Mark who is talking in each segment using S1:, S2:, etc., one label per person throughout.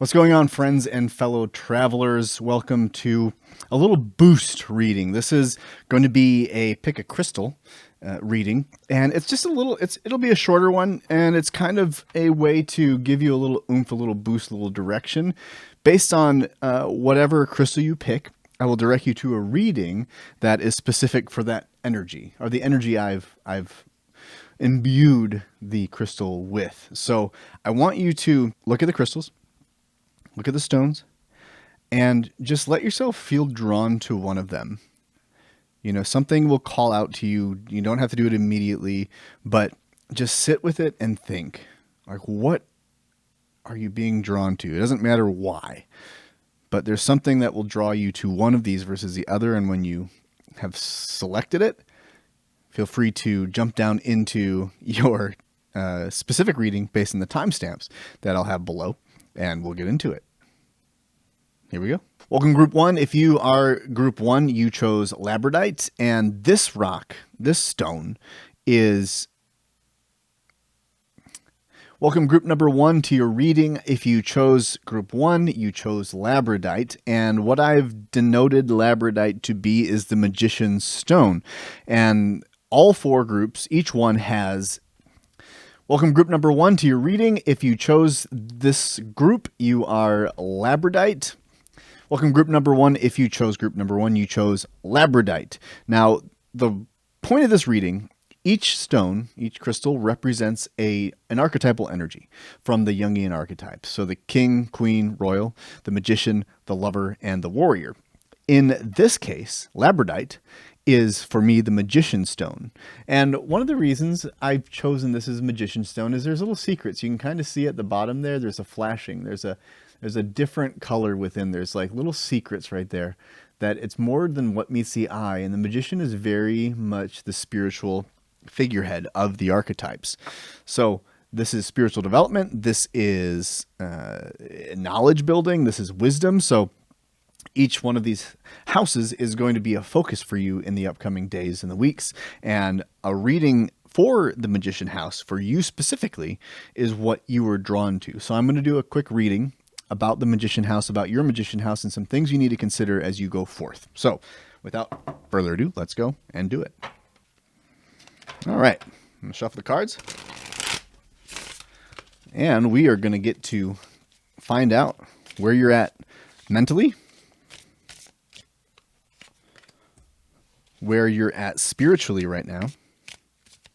S1: What's going on, friends and fellow travelers? Welcome to a little boost reading. This is going to be a pick a crystal reading, and it's just it'll be a shorter one, and it's kind of a way to give you a little oomph, a little boost, a little direction. Based on whatever crystal you pick, I will direct you to a reading that is specific for that energy, or the energy I've imbued the crystal with. So I want you to look at the crystals, look at the stones, and just let yourself feel drawn to one of them. You know, something will call out to you. You don't have to do it immediately, but just sit with it and think, like, what are you being drawn to? It doesn't matter why, but there's something that will draw you to one of these versus the other. And when you have selected it, feel free to jump down into your specific reading based on the timestamps that I'll have below, and we'll get into it. Here we go. Welcome, Group 1. If you are Group 1, you chose labradite, and this rock, this stone, is... Welcome, Group number 1, to your reading. If you chose Group 1, you chose labradite, and what I've denoted labradite to be is the Magician's Stone. And all four groups, each one has... Welcome, Group number 1, to your reading. If you chose this group, you are labradite. Welcome, Group number 1. If you chose Group number 1, you chose labradite. Now, the point of this reading, each stone, each crystal represents an archetypal energy from the Jungian archetypes. So the king, queen, royal, the magician, the lover, and the warrior. In this case, labradite is, for me, the Magician's Stone. And one of the reasons I've chosen this as a Magician's Stone is there's little secrets. You can kind of see at the bottom there, there's a flashing. There's a different color within. There's like little secrets right there that it's more than what meets the eye. And the magician is very much the spiritual figurehead of the archetypes. So this is spiritual development. This is knowledge building. This is wisdom. So each one of these houses is going to be a focus for you in the upcoming days and the weeks. And a reading for the Magician House, for you specifically, is what you were drawn to. So I'm going to do a quick reading about the Magician House, about your Magician House, and some things you need to consider as you go forth. So without further ado, let's go and do it. All right, I'm going to shuffle the cards. And we are going to get to find out where you're at mentally, where you're at spiritually right now,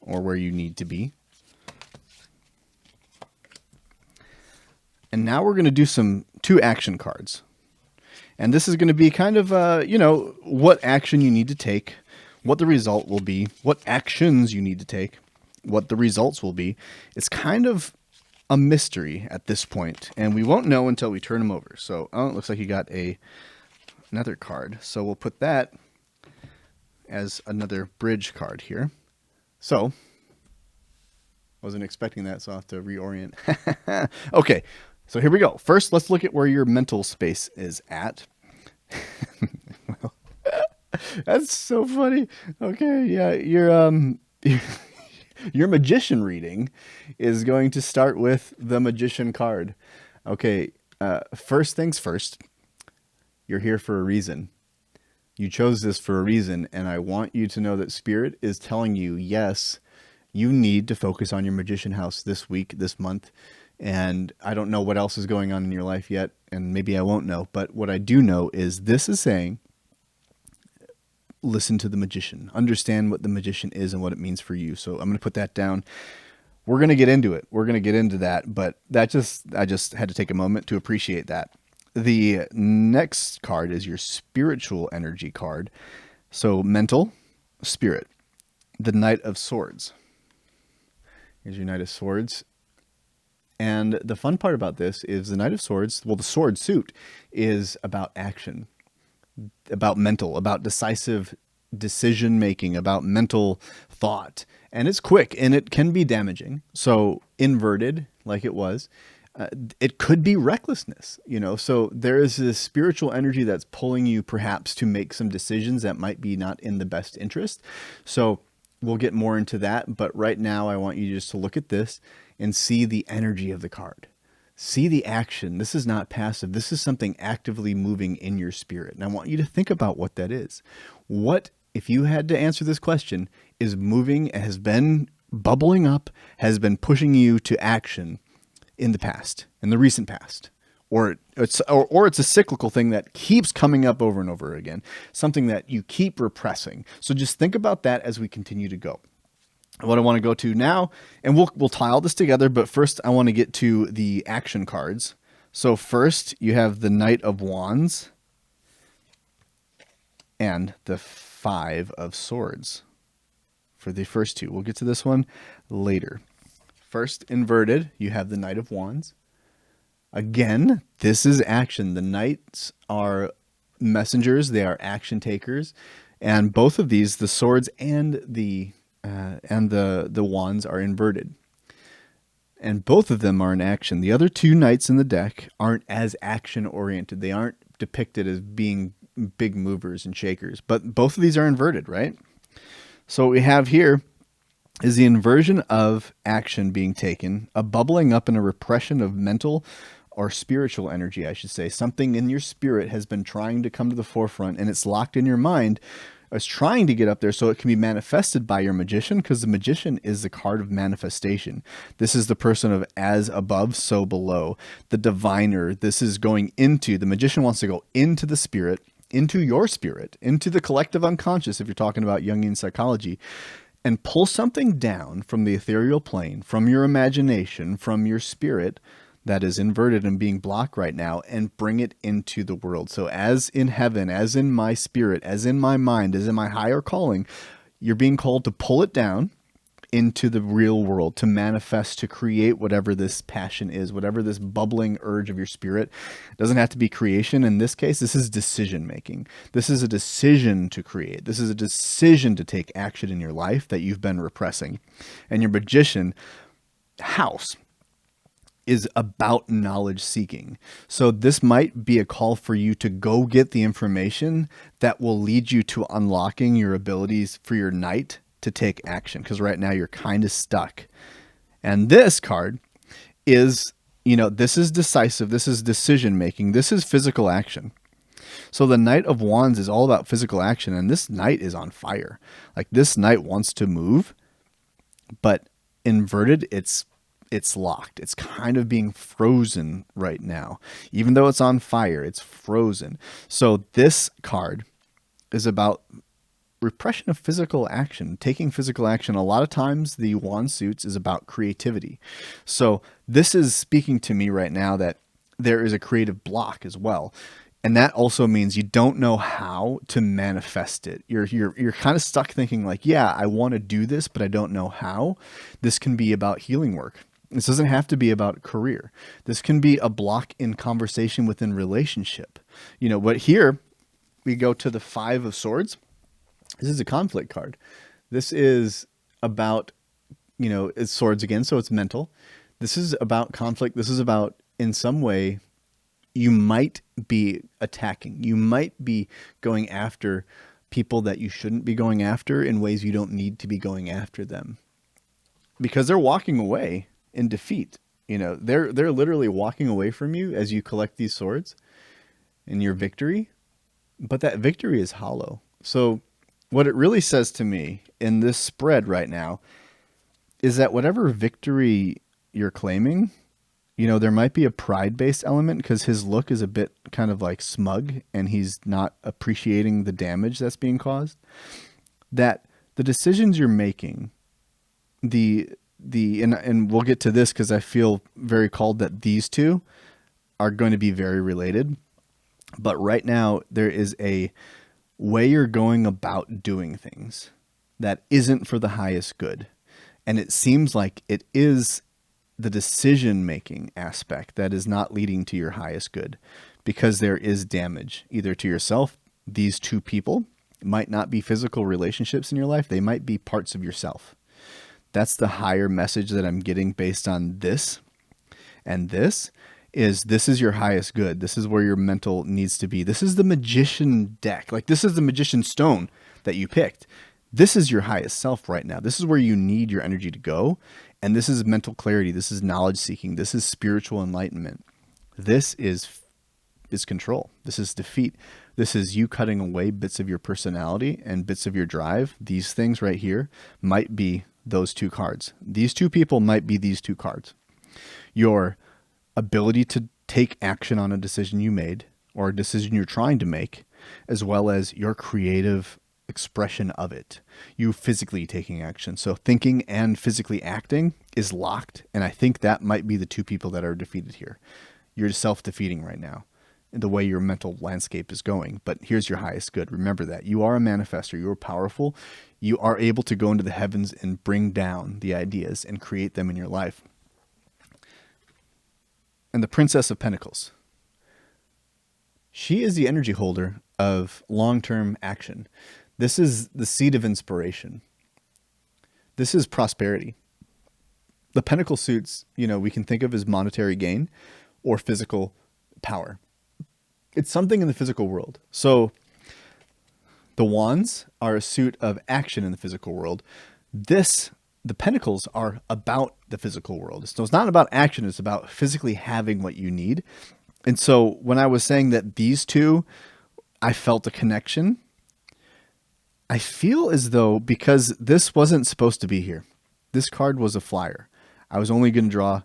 S1: or where you need to be. And now we're going to do two action cards. And this is going to be kind of, what action you need to take, what the result will be, what actions you need to take, what the results will be. It's kind of a mystery at this point, and we won't know until we turn them over. So, it looks like you got another card. So we'll put that as another bridge card here. So, wasn't expecting that, so I'll have to reorient. Okay, so here we go. First, let's look at where your mental space is at. Well, that's so funny. Okay, yeah, your magician reading is going to start with the Magician card. Okay, first things first, you're here for a reason. You chose this for a reason, and I want you to know that Spirit is telling you, yes, you need to focus on your Magician House this week, this month, and I don't know what else is going on in your life yet, and maybe I won't know, but what I do know is this is saying, listen to the magician. Understand what the magician is and what it means for you. So I'm going to put that down. We're going to get into it. We're going to get into that, but I just had to take a moment to appreciate that. The next card is your spiritual energy card. So mental, spirit, the Knight of Swords. Here's your Knight of Swords. And the fun part about this is the Knight of Swords, well, the sword suit is about action, about mental, about decisive decision making, about mental thought. And it's quick and it can be damaging. So inverted, like it was, it could be recklessness, so there is this spiritual energy that's pulling you perhaps to make some decisions that might be not in the best interest. So we'll get more into that. But right now I want you just to look at this and see the energy of the card. See the action. This is not passive. This is something actively moving in your spirit. And I want you to think about what that is. What, if you had to answer this question, is moving, has been bubbling up, has been pushing you to action in the past, in the recent past? Or it's a cyclical thing that keeps coming up over and over again, something that you keep repressing. So just think about that as we continue to go. What I want to go to now, and we'll tie all this together, but first I want to get to the action cards. So first you have the Knight of Wands and the Five of Swords for the first two. We'll get to this one later. First, inverted, you have the Knight of Wands. Again, this is action. The knights are messengers. They are action takers. And both of these, the swords and the wands, are inverted. And both of them are in action. The other two knights in the deck aren't as action-oriented. They aren't depicted as being big movers and shakers. But both of these are inverted, right? So what we have here is the inversion of action being taken, a bubbling up and a repression of mental or spiritual energy, I should say. Something in your spirit has been trying to come to the forefront, and it's locked in your mind. It's trying to get up there so it can be manifested by your magician, because the magician is the card of manifestation. This is the person of as above, so below. The diviner, this is going into, the magician wants to go into the spirit, into your spirit, into the collective unconscious, if you're talking about Jungian psychology, and pull something down from the ethereal plane, from your imagination, from your spirit, that is inverted and being blocked right now, and bring it into the world. So as in heaven, as in my spirit, as in my mind, as in my higher calling, you're being called to pull it down into the real world, to manifest, to create whatever this passion is, whatever this bubbling urge of your spirit. It doesn't have to be creation. In this case, this is decision making. This is a decision to create. This is a decision to take action in your life that you've been repressing. And your magician house is about knowledge seeking. So this might be a call for you to go get the information that will lead you to unlocking your abilities for your knight to take action, because right now you're kind of stuck. And this card is, this is decisive. This is decision making. This is physical action. So the Knight of Wands is all about physical action, and this knight is on fire. Like, this knight wants to move, but inverted, it's locked. It's kind of being frozen right now. Even though it's on fire, it's frozen. So this card is about repression of physical action, taking physical action. A lot of times the wand suits is about creativity. So this is speaking to me right now that there is a creative block as well. And that also means you don't know how to manifest it. You're kind of stuck thinking like, yeah, I want to do this, but I don't know how. This can be about healing work. This doesn't have to be about career. This can be a block in conversation within relationship. But here we go to the Five of Swords. This is a conflict card. This is about, it's swords again, so it's mental. This is about conflict. This is about, in some way, you might be attacking. You might be going after people that you shouldn't be going after in ways you don't need to be going after them, because they're walking away in defeat. They're literally walking away from you as you collect these swords in your victory, but that victory is hollow. So what it really says to me in this spread right now is that whatever victory you're claiming, there might be a pride-based element, because his look is a bit kind of like smug and he's not appreciating the damage that's being caused. That the decisions you're making, and we'll get to this because I feel very called that these two are going to be very related. But right now there is a way you're going about doing things that isn't for the highest good. And it seems like it is the decision-making aspect that is not leading to your highest good, because there is damage either to yourself. These two people might not be physical relationships in your life. They might be parts of yourself. That's the higher message that I'm getting based on this. And this is your highest good. This is where your mental needs to be. This is the magician deck. Like, this is the magician stone that you picked. This is your highest self right now. This is where you need your energy to go. And this is mental clarity. This is knowledge seeking. This is spiritual enlightenment. This is control. This is defeat. This is you cutting away bits of your personality and bits of your drive. These things right here might be those two cards. These two people might be these two cards. Your ability to take action on a decision you made or a decision you're trying to make, as well as your creative expression of it. You physically taking action. So thinking and physically acting is locked. And I think that might be the two people that are defeated here. You're self-defeating right now, the way your mental landscape is going. But here's your highest good. Remember that. You are a manifester. You are powerful. You are able to go into the heavens and bring down the ideas and create them in your life. And the Princess of Pentacles. She is the energy holder of long-term action. This is the seed of inspiration. This is prosperity. The pentacle suits, we can think of as monetary gain or physical power. It's something in the physical world. So the wands are a suit of action in the physical world. The pentacles are about the physical world. So it's not about action. It's about physically having what you need. And so when I was saying that these two, I felt a connection, I feel as though because this wasn't supposed to be here, this card was a flyer. I was only going to draw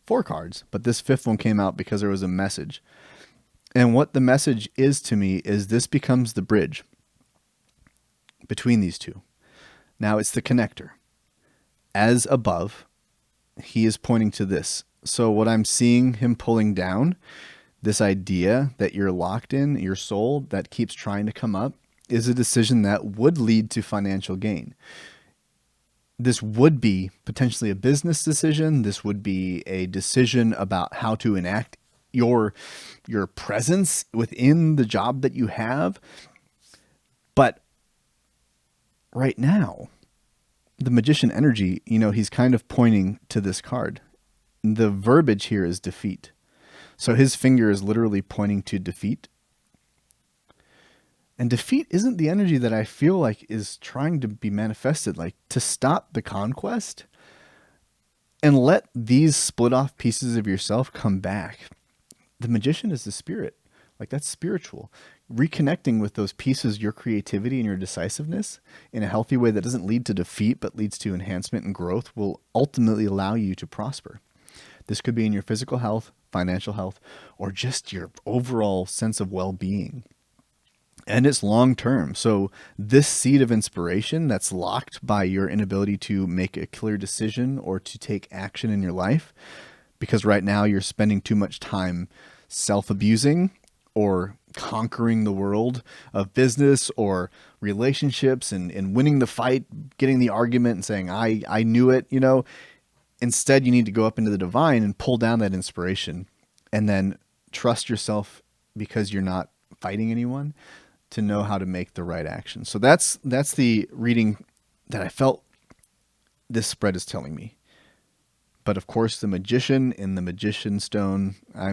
S1: 4 cards, but this 5th one came out because there was a message. And what the message is to me is this becomes the bridge between these two. Now it's the connector. As above, he is pointing to this. So what I'm seeing him pulling down, this idea that you're locked in, your soul that keeps trying to come up, is a decision that would lead to financial gain. This would be potentially a business decision. This would be a decision about how to enact your presence within the job that you have. But right now, the magician energy, he's kind of pointing to this card. The verbiage here is defeat. So his finger is literally pointing to defeat. And defeat isn't the energy that I feel like is trying to be manifested, like to stop the conquest and let these split off pieces of yourself come back. The magician is the spirit. Like that's spiritual. Reconnecting with those pieces, your creativity and your decisiveness in a healthy way that doesn't lead to defeat, but leads to enhancement and growth will ultimately allow you to prosper. This could be in your physical health, financial health, or just your overall sense of well-being. And it's long term. So this seed of inspiration that's locked by your inability to make a clear decision or to take action in your life, because right now you're spending too much time self-abusing or conquering the world of business or relationships and winning the fight, getting the argument and saying, I knew it, Instead, you need to go up into the divine and pull down that inspiration and then trust yourself because you're not fighting anyone to know how to make the right action. So that's the reading that I felt this spread is telling me. But of course, the magician in the magician stone, I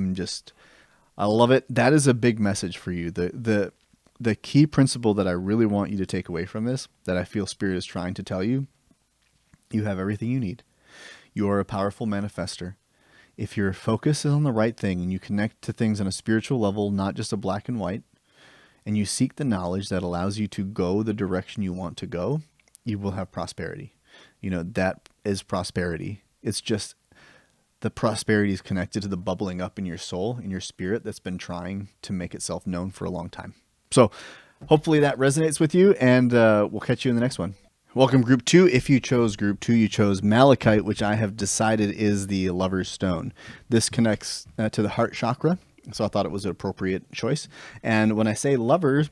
S1: love it. That is a big message for you. The key principle that I really want you to take away from this, that I feel Spirit is trying to tell you, you have everything you need. You are a powerful manifester. If your focus is on the right thing and you connect to things on a spiritual level, not just a black and white, and you seek the knowledge that allows you to go the direction you want to go, you will have prosperity. That is prosperity. It's just the prosperity is connected to the bubbling up in your soul, in your spirit that's been trying to make itself known for a long time. So hopefully that resonates with you, and we'll catch you in the next one. Welcome, Group 2. If you chose Group 2, you chose Malachite, which I have decided is the Lover's Stone. This connects to the heart chakra, so I thought it was an appropriate choice. And when I say lovers,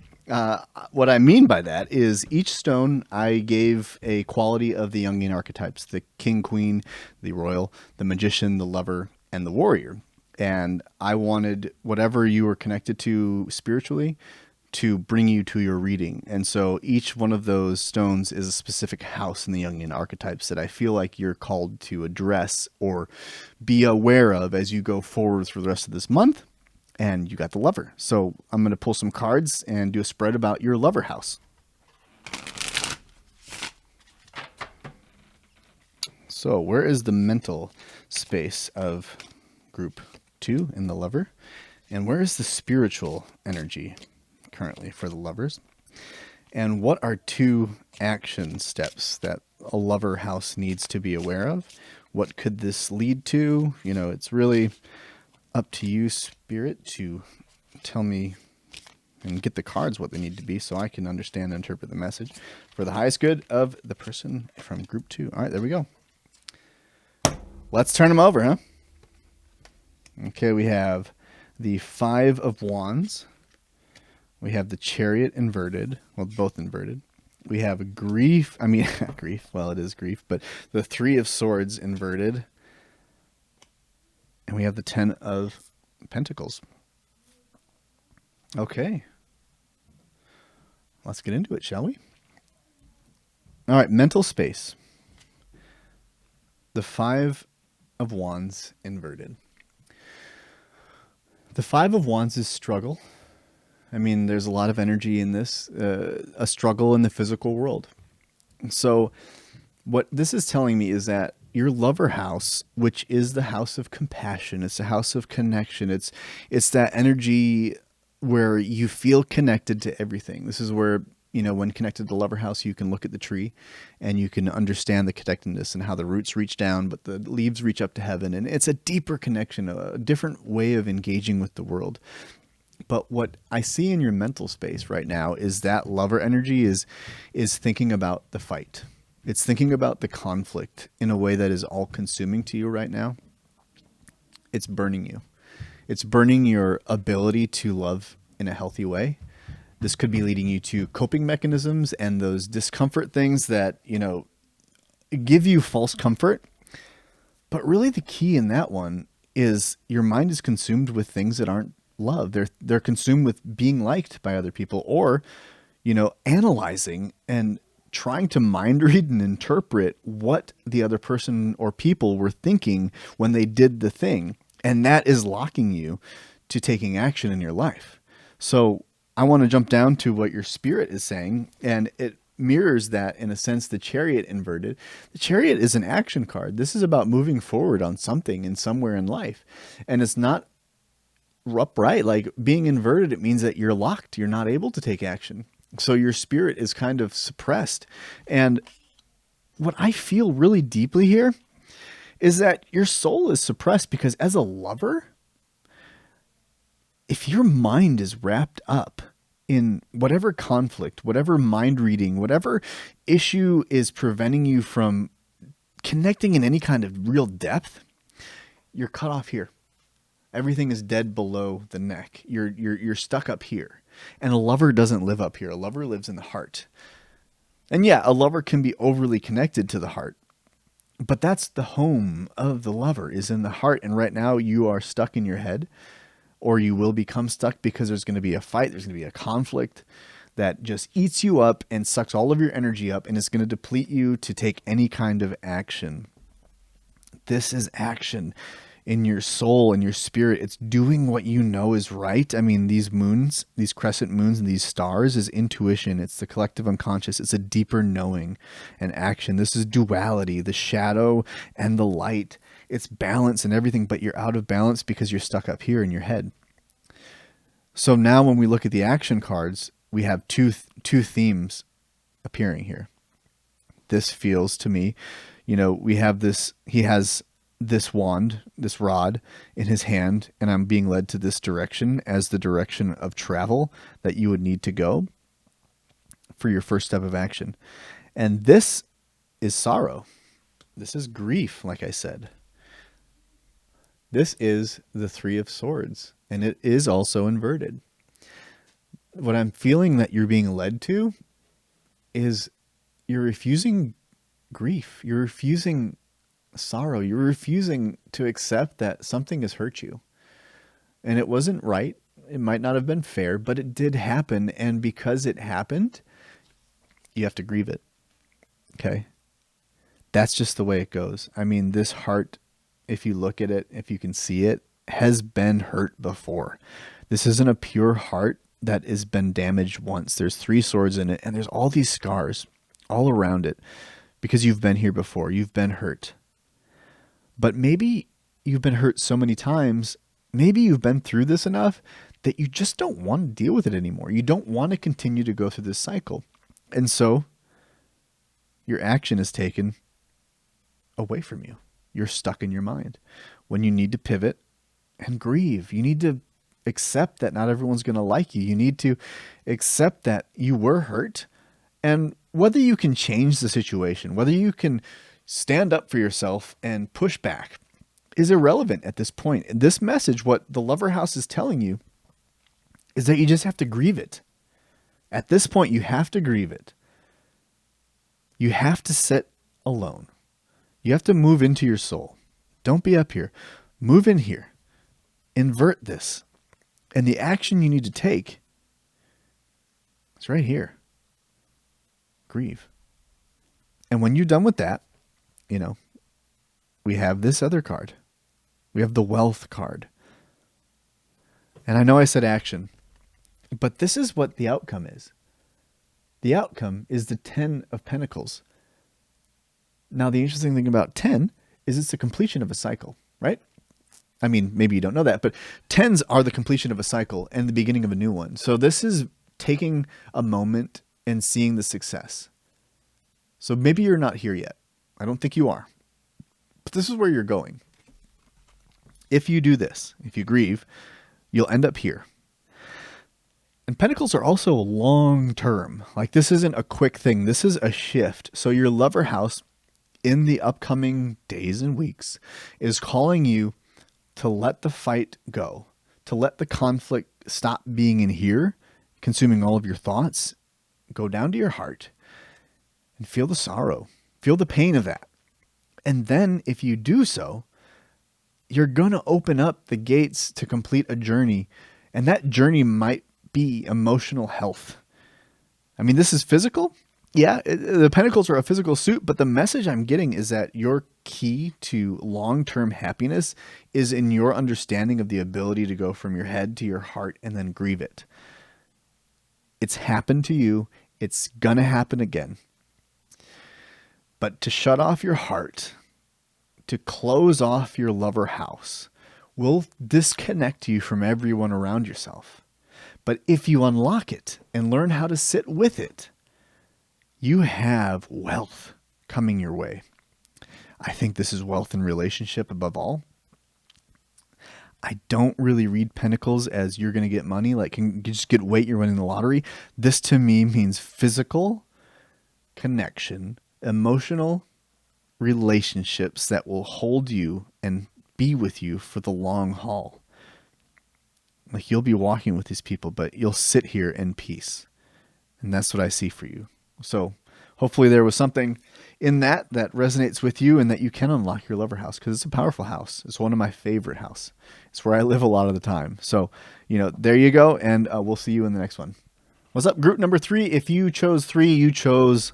S1: what I mean by that is each stone I gave a quality of the Jungian archetypes, the king, queen, the royal, the magician, the lover, and the warrior. And I wanted whatever you were connected to spiritually to bring you to your reading. And so each one of those stones is a specific house in the Jungian archetypes that I feel like you're called to address or be aware of as you go forward for the rest of this month. And you got the lover. So I'm going to pull some cards and do a spread about your lover house. So where is the mental space of group 2 in the lover? And where is the spiritual energy currently for the lovers? And what are 2 action steps that a lover house needs to be aware of? What could this lead to? You know, it's really up to you, Spirit, to tell me and get the cards what they need to be so I can understand and interpret the message for the highest good of the person from group 2. All right, there we go. Let's turn them over, huh? Okay, we have the 5 of Wands. We have the Chariot inverted. Well, both inverted. We have grief. I mean, grief. Well, it is grief, but the 3 of Swords inverted. And we have the 10 of Pentacles. Okay. Let's get into it, shall we? All right, mental space. The 5 of Wands inverted. The 5 of Wands is struggle. I mean, there's a lot of energy in this, a struggle in the physical world. So what this is telling me is that your lover house, which is the house of compassion, it's a house of connection. It's that energy where you feel connected to everything. This is where, you know, when connected to the lover house, you can look at the tree and you can understand the connectedness and how the roots reach down, but the leaves reach up to heaven. And it's a deeper connection, a different way of engaging with the world. But what I see in your mental space right now is that lover energy is thinking about the fight. It's thinking about the conflict in a way that is all consuming to you right now. It's burning you. It's burning your ability to love in a healthy way. This could be leading you to coping mechanisms and those discomfort things that, you know, give you false comfort. But really the key in that one is your mind is consumed with things that aren't love. They're consumed with being liked by other people, or, you know, analyzing and trying to mind read and interpret what the other person or people were thinking when they did the thing. And that is locking you to taking action in your life. So I want to jump down to what your spirit is saying, and it mirrors that in a sense. The Chariot inverted. The Chariot is an action card. This is about moving forward on something and somewhere in life. And it's not upright. Like being inverted, it means that you're locked. You're not able to take action. So your spirit is kind of suppressed. And what I feel really deeply here is that your soul is suppressed because as a lover, if your mind is wrapped up in whatever conflict, whatever mind reading, whatever issue is preventing you from connecting in any kind of real depth, you're cut off here. Everything is dead below the neck. You're stuck up here. And a lover doesn't live up here. A lover lives in the heart. And yeah, a lover can be overly connected to the heart. But that's the home of the lover, is in the heart. And right now you are stuck in your head, or you will become stuck because there's going to be a fight. There's going to be a conflict that just eats you up and sucks all of your energy up, and it's going to deplete you to take any kind of action. This is action in your soul and your spirit. It's doing what you know is right. I mean, these moons, these crescent moons and these stars is intuition. It's the collective unconscious. It's a deeper knowing and action. This is duality, the shadow and the light. It's balance and everything, but you're out of balance because you're stuck up here in your head. So now when we look at the action cards, we have two themes appearing here. This feels to me, you know, we have this, he has this wand, this rod in his hand, and I'm being led to this direction as the direction of travel that you would need to go for your first step of action. And this is sorrow. This is grief, like I said. This is the 3 of Swords, and it is also inverted. What I'm feeling that you're being led to is you're refusing grief. You're refusing sorrow. You're refusing to accept that something has hurt you. And it wasn't right. It might not have been fair, but it did happen. And because it happened, you have to grieve it. Okay? That's just the way it goes. I mean, this heart, if you look at it, if you can see it, has been hurt before. This isn't a pure heart that has been damaged once. There's 3 swords in it, and there's all these scars all around it because you've been here before. You've been hurt. But maybe you've been hurt so many times, maybe you've been through this enough that you just don't want to deal with it anymore. You don't want to continue to go through this cycle. And so your action is taken away from you. You're stuck in your mind when you need to pivot and grieve. You need to accept that not everyone's going to like you. You need to accept that you were hurt, and whether you can change the situation, whether you can stand up for yourself and push back is irrelevant at this point. This message, what the Lover House is telling you, is that you just have to grieve it. At this point, you have to grieve it. You have to sit alone. You have to move into your soul. Don't be up here. Move in here. Invert this. And the action you need to take is right here. Grieve. And when you're done with that, we have this other card. We have the Wealth card. And I know I said action, but this is what the outcome is. The outcome is the 10 of Pentacles. Now, the interesting thing about 10 is it's the completion of a cycle, right? I mean, maybe you don't know that, but 10s are the completion of a cycle and the beginning of a new one. So this is taking a moment and seeing the success. So maybe you're not here yet. I don't think you are. But this is where you're going. If you do this, if you grieve, you'll end up here. And Pentacles are also long term. Like, this isn't a quick thing. This is a shift. So your Lover House in the upcoming days and weeks is calling you to let the fight go, to let the conflict stop being in here, consuming all of your thoughts, go down to your heart and feel the sorrow, feel the pain of that. And then if you do so, you're going to open up the gates to complete a journey. And that journey might be emotional health. I mean, this is physical. Yeah, the Pentacles are a physical suit, but the message I'm getting is that your key to long-term happiness is in your understanding of the ability to go from your head to your heart and then grieve it. It's happened to you. It's going to happen again. But to shut off your heart, to close off your Lover House, will disconnect you from everyone around yourself. But if you unlock it and learn how to sit with it, you have wealth coming your way. I think this is wealth in relationship above all. I don't really read Pentacles as you're going to get money, like you just get weight, you're winning the lottery. This to me means physical connection, emotional relationships that will hold you and be with you for the long haul. Like, you'll be walking with these people, but you'll sit here in peace. And that's what I see for you. So hopefully there was something in that resonates with you and that you can unlock your Lover House, because it's a powerful house. It's one of my favorite house. It's where I live a lot of the time. So, there you go. And we'll see you in the next one. What's up, group number 3? If you chose 3, you chose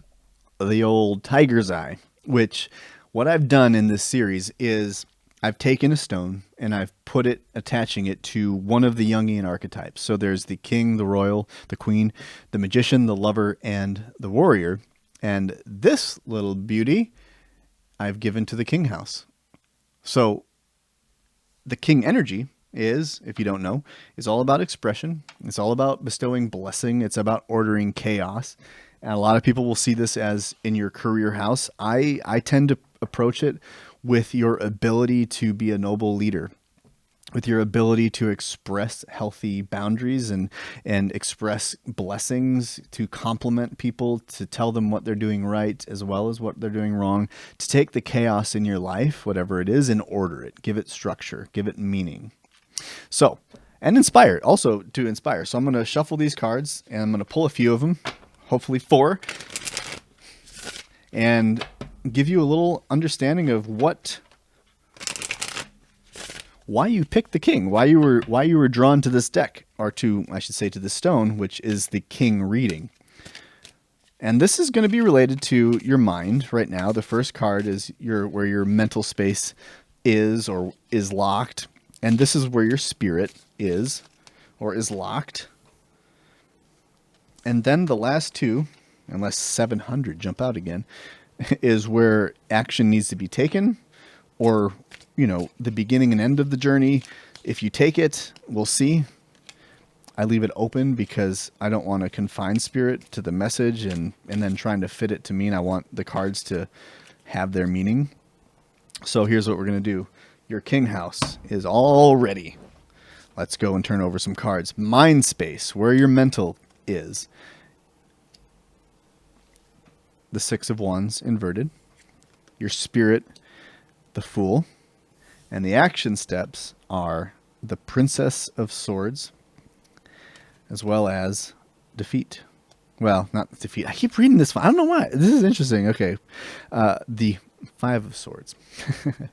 S1: the old tiger's eye, which what I've done in this series is I've taken a stone and I've put it, attaching it to one of the Jungian archetypes. So there's the king, the royal, the queen, the magician, the lover, and the warrior. And this little beauty I've given to the king house. So the king energy is, if you don't know, is all about expression. It's all about bestowing blessing. It's about ordering chaos. And a lot of people will see this as in your career house. I tend to approach it with your ability to be a noble leader, with your ability to express healthy boundaries and express blessings, to compliment people, to tell them what they're doing right as well as what they're doing wrong, to take the chaos in your life, whatever it is, and order it, give it structure, give it meaning. So, and inspire, also to inspire. So I'm going to shuffle these cards and I'm going to pull a few of them, hopefully 4, and give you a little understanding of why you picked the king, why you were drawn to this deck, or to this stone, which is the king reading. And this is going to be related to your mind right now. The first card is where your mental space is or is locked, and this is where your spirit is or is locked. And then the last 2, unless 700 jump out again, is where action needs to be taken, or, the beginning and end of the journey. If you take it, we'll see. I leave it open because I don't want to confine spirit to the message and then trying to fit it to mean. I want the cards to have their meaning. So here's what we're going to do. Your king house is all ready. Let's go and turn over some cards. Mind space, where your mental is. The Six of Wands inverted. Your spirit, the Fool. And the action steps are the Princess of Swords, as well as defeat. Well, not defeat. I keep reading this one. I don't know why. This is interesting. Okay. The Five of Swords.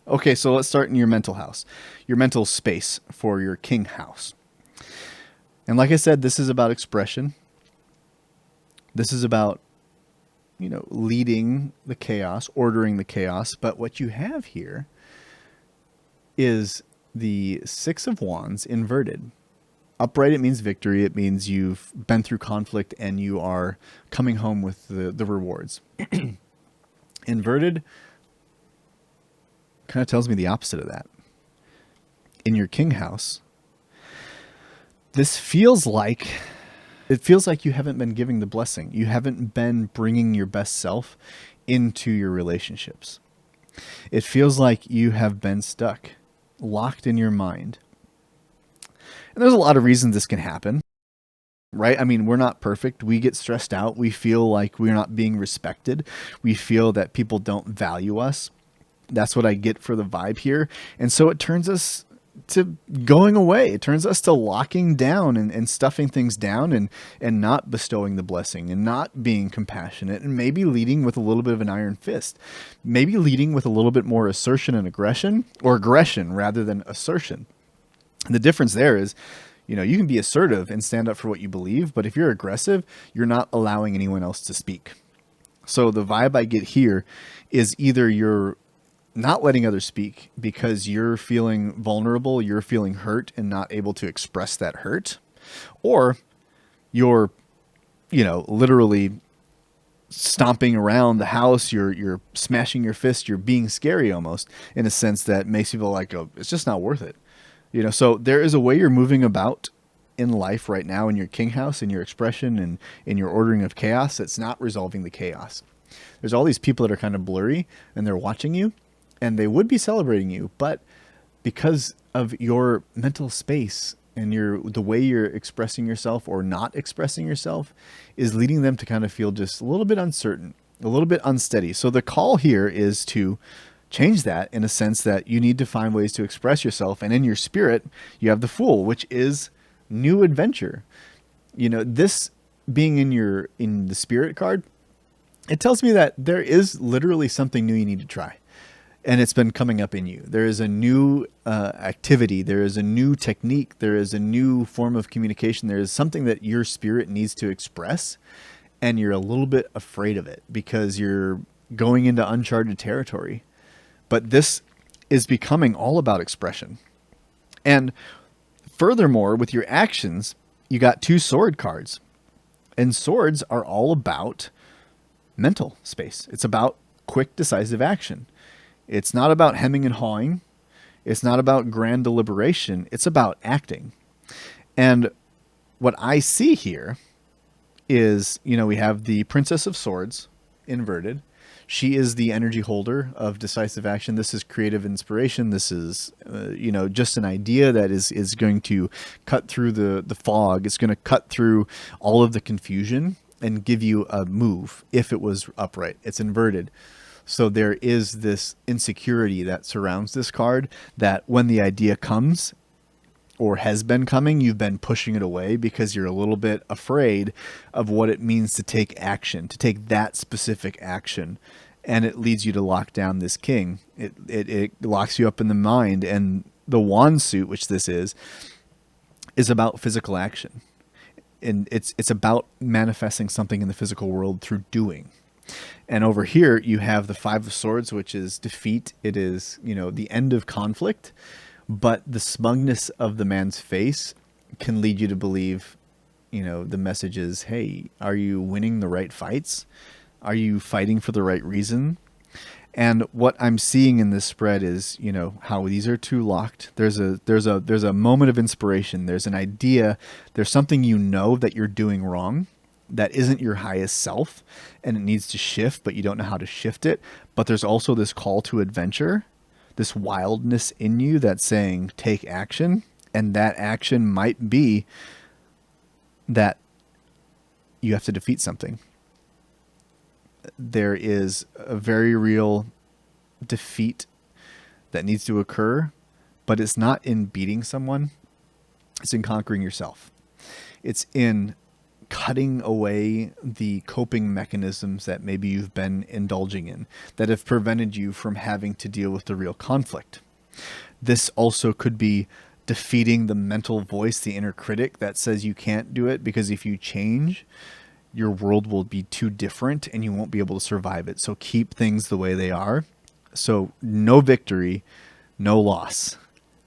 S1: Okay, so let's start in your mental house. Your mental space for your king house. And like I said, this is about expression. This is about, leading the chaos, ordering the chaos. But what you have here is the Six of Wands inverted. Upright, it means victory. It means you've been through conflict and you are coming home with the rewards. Inverted kind of tells me the opposite of that. In your king house, this feels like you haven't been giving the blessing. You haven't been bringing your best self into your relationships. It feels like you have been stuck, locked in your mind. And there's a lot of reasons this can happen, right? I mean, we're not perfect. We get stressed out. We feel like we're not being respected. We feel that people don't value us. That's what I get for the vibe here. And so it turns us to going away. It turns us to locking down and stuffing things down and not bestowing the blessing and not being compassionate and maybe leading with a little bit of an iron fist. Maybe leading with a little bit more assertion and aggression, or aggression rather than assertion. The difference there is, you can be assertive and stand up for what you believe, but if you're aggressive, you're not allowing anyone else to speak. So the vibe I get here is either you're not letting others speak because you're feeling vulnerable, you're feeling hurt and not able to express that hurt, or you're, literally stomping around the house, you're smashing your fist, you're being scary almost in a sense that makes people like, oh, it's just not worth it. So there is a way you're moving about in life right now in your king house, in your expression and in your ordering of chaos that's not resolving the chaos. There's all these people that are kind of blurry and they're watching you and they would be celebrating you, but because of your mental space and the way you're expressing yourself or not expressing yourself is leading them to kind of feel just a little bit uncertain, a little bit unsteady. So the call here is to change that in a sense that you need to find ways to express yourself. And in your spirit, you have the Fool, which is new adventure. This being in the spirit card, it tells me that there is literally something new you need to try. And it's been coming up in you. There is a new activity. There is a new technique. There is a new form of communication. There is something that your spirit needs to express. And you're a little bit afraid of it because you're going into uncharted territory. But this is becoming all about expression. And furthermore, with your actions, you got 2 sword cards. And swords are all about mental space. It's about quick, decisive action. It's not about hemming and hawing. It's not about grand deliberation. It's about acting. And what I see here is, we have the Princess of Swords inverted. She is the energy holder of decisive action. This is creative inspiration. This is, just an idea that is going to cut through the fog. It's going to cut through all of the confusion and give you a move if it was upright. It's inverted. So there is this insecurity that surrounds this card that when the idea comes or has been coming, you've been pushing it away because you're a little bit afraid of what it means to take action, to take that specific action. And it leads you to lock down this king. It locks you up in the mind. And the wand suit, which this is about physical action. And it's about manifesting something in the physical world through doing. And over here, you have the Five of Swords, which is defeat. It is, the end of conflict. But the smugness of the man's face can lead you to believe, the message is, hey, are you winning the right fights? Are you fighting for the right reason? And what I'm seeing in this spread is, how these are two locked. There's a moment of inspiration. There's an idea. There's something that you're doing wrong, that isn't your highest self, and it needs to shift, but you don't know how to shift it. But there's also this call to adventure, this wildness in you that's saying, take action. And that action might be that you have to defeat something. There is a very real defeat that needs to occur, but it's not in beating someone. It's in conquering yourself. It's in cutting away the coping mechanisms that maybe you've been indulging in that have prevented you from having to deal with the real conflict. This also could be defeating the mental voice, the inner critic that says you can't do it because if you change, your world will be too different and you won't be able to survive it. So keep things the way they are. So no victory, no loss.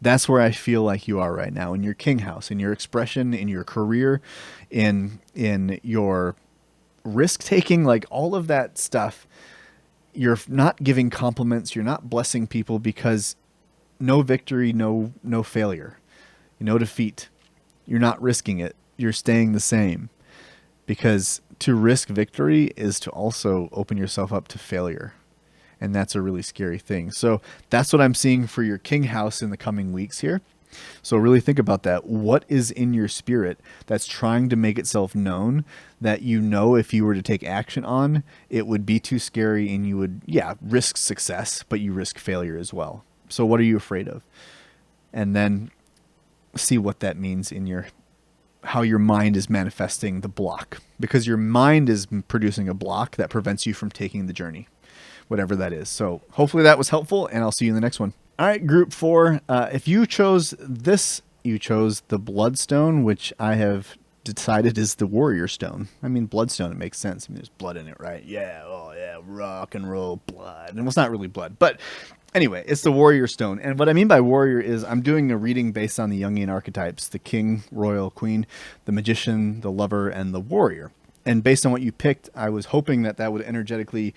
S1: That's where I feel like you are right now in your king house, in your expression, in your career, in your risk taking, like all of that stuff. You're not giving compliments. You're not blessing people because no victory, no failure, no defeat. You're not risking it. You're staying the same, because to risk victory is to also open yourself up to failure. And that's a really scary thing. So that's what I'm seeing for your king house in the coming weeks here. So really think about that. What is in your spirit that's trying to make itself known that if you were to take action on, it would be too scary and you would, risk success, but you risk failure as well. So what are you afraid of? And then see what that means in how your mind is manifesting the block, because your mind is producing a block that prevents you from taking the journey, whatever that is. So hopefully that was helpful, and I'll see you in the next one. All right, group 4. If you chose this, you chose the Bloodstone, which I have decided is the Warrior Stone. I mean, Bloodstone, it makes sense. I mean, there's blood in it, right? Yeah, rock and roll blood. And it's not really blood, but anyway, it's the Warrior Stone. And what I mean by warrior is I'm doing a reading based on the Jungian archetypes, the king, royal, queen, the magician, the lover, and the warrior. And based on what you picked, I was hoping that would energetically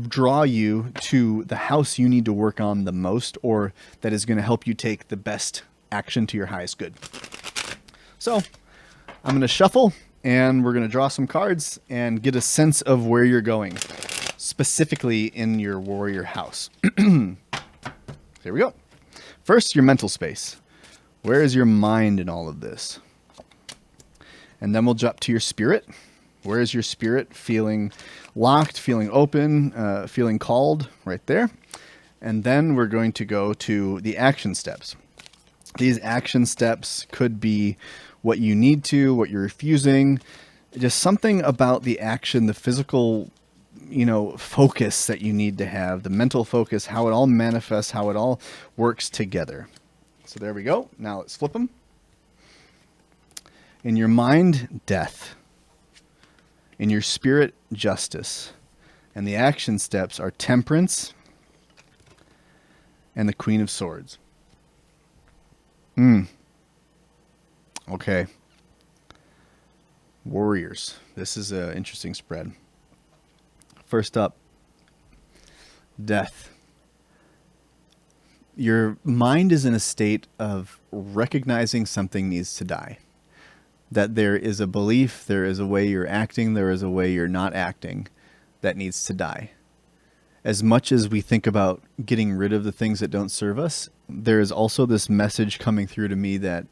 S1: draw you to the house you need to work on the most, or that is going to help you take the best action to your highest good. So I'm going to shuffle, and we're going to draw some cards and get a sense of where you're going, specifically in your warrior house. Here we go. First, your mental space. Where is your mind in all of this? And then we'll jump to your spirit. Where is your spirit feeling locked, feeling open, feeling called? Right there. And then we're going to go to the action steps. These action steps could be what you need to, what you're refusing, just something about the action, the physical, focus that you need to have, the mental focus, how it all manifests, how it all works together. So there we go. Now let's flip them. In your mind, death. In your spirit, justice. And the action steps are temperance and the Queen of Swords. Okay. Warriors. This is an interesting spread. First up, death. Your mind is in a state of recognizing something needs to die. That there is a belief, there is a way you're acting, there is a way you're not acting that needs to die. As much as we think about getting rid of the things that don't serve us, there is also this message coming through to me that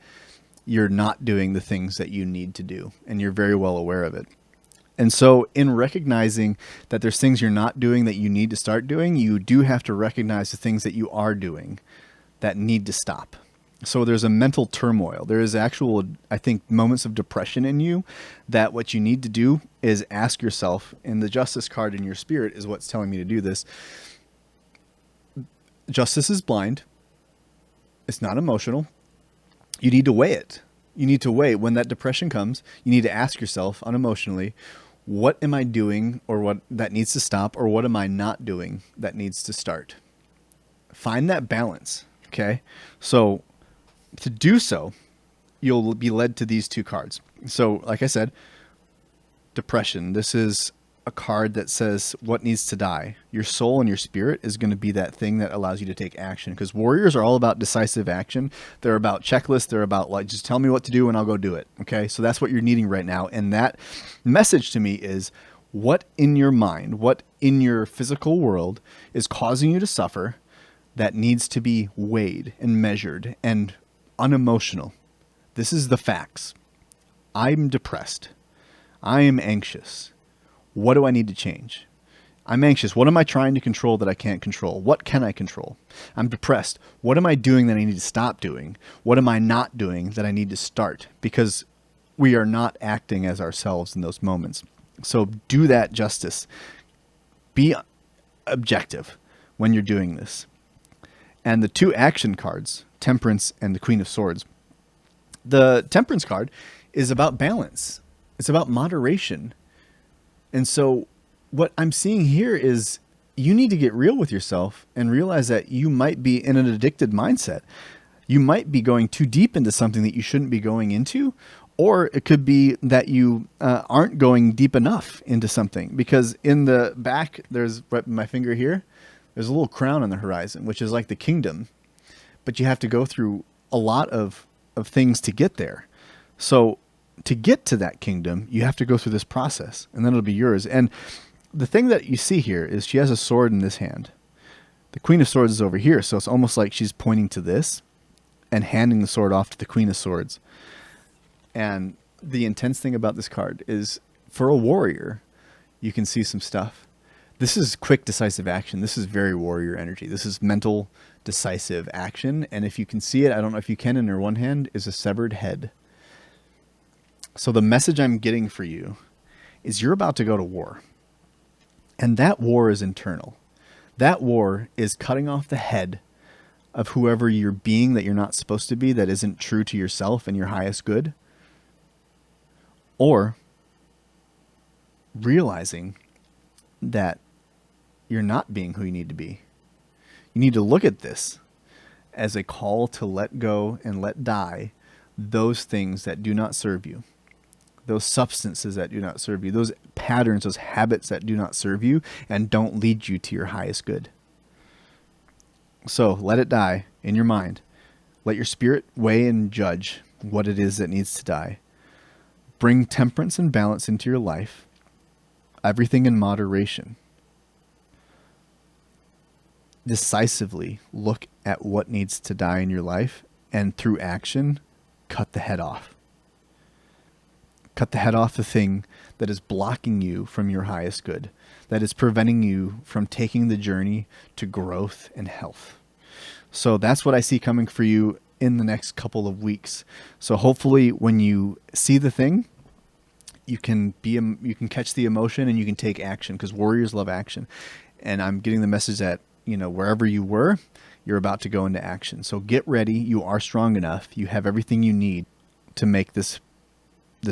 S1: you're not doing the things that you need to do, and you're very well aware of it. And so in recognizing that there's things you're not doing that you need to start doing, you do have to recognize the things that you are doing that need to stop. So there's a mental turmoil. There is actual, I think, moments of depression in you that what you need to do is ask yourself, and the justice card in your spirit is what's telling me to do this. Justice is blind. It's not emotional. You need to weigh it. You need to weigh when that depression comes. You need to ask yourself unemotionally, what am I doing or what that needs to stop, or what am I not doing that needs to start? Find that balance. Okay. So to do so, you'll be led to these two cards. So like I said, depression. This is a card that says what needs to die. Your soul and your spirit is going to be that thing that allows you to take action, because warriors are all about decisive action. They're about checklists. They're about, like, just tell me what to do and I'll go do it. Okay. So that's what you're needing right now. And that message to me is, what in your mind, what in your physical world is causing you to suffer that needs to be weighed and measured and unemotional. This is the facts. I'm depressed. I am anxious. What do I need to change? I'm anxious. What am I trying to control that I can't control? What can I control? I'm depressed. What am I doing that I need to stop doing? What am I not doing that I need to start? Because we are not acting as ourselves in those moments. So do that justice. Be objective when you're doing this. And the two action cards, Temperance and the Queen of Swords. The Temperance card is about balance. It's about moderation. And so what I'm seeing here is you need to get real with yourself and realize that you might be in an addicted mindset. You might be going too deep into something that you shouldn't be going into, or it could be that you aren't going deep enough into something, because in the back, there's right my finger here, there's a little crown on the horizon, which is like the kingdom, but you have to go through a lot of things to get there. So to get to that kingdom, you have to go through this process, and then it'll be yours. And the thing that you see here is she has a sword in this hand. The Queen of Swords is over here, so it's almost like she's pointing to this and handing the sword off to the Queen of Swords. And the intense thing about this card is, for a warrior, you can see some stuff. This is quick, decisive action. This is very warrior energy. This is mental, decisive action. And if you can see it, I don't know if you can, in her one hand is a severed head. So the message I'm getting for you is you're about to go to war. And that war is internal. That war is cutting off the head of whoever you're being that you're not supposed to be, that isn't true to yourself and your highest good. Or realizing that you're not being who you need to be. You need to look at this as a call to let go and let die those things that do not serve you. Those substances that do not serve you, those patterns, those habits that do not serve you and don't lead you to your highest good. So let it die in your mind. Let your spirit weigh and judge what it is that needs to die. Bring temperance and balance into your life. Everything in moderation. Decisively look at what needs to die in your life, and through action, cut the head off. Cut the head off the thing that is blocking you from your highest good, that is preventing you from taking the journey to growth and health. So that's what I see coming for you in the next couple of weeks. So hopefully when you see the thing, you can catch the emotion and you can take action, because warriors love action. And I'm getting the message that, wherever you were, you're about to go into action. So get ready. You are strong enough. You have everything you need to make this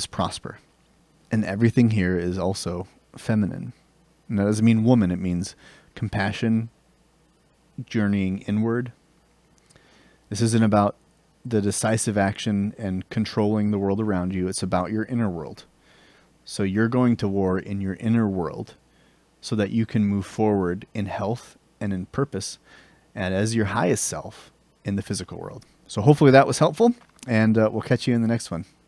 S1: prosper. And everything here is also feminine. And that doesn't mean woman. It means compassion, journeying inward. This isn't about the decisive action and controlling the world around you. It's about your inner world. So you're going to war in your inner world so that you can move forward in health and in purpose and as your highest self in the physical world. So hopefully that was helpful, and we'll catch you in the next one.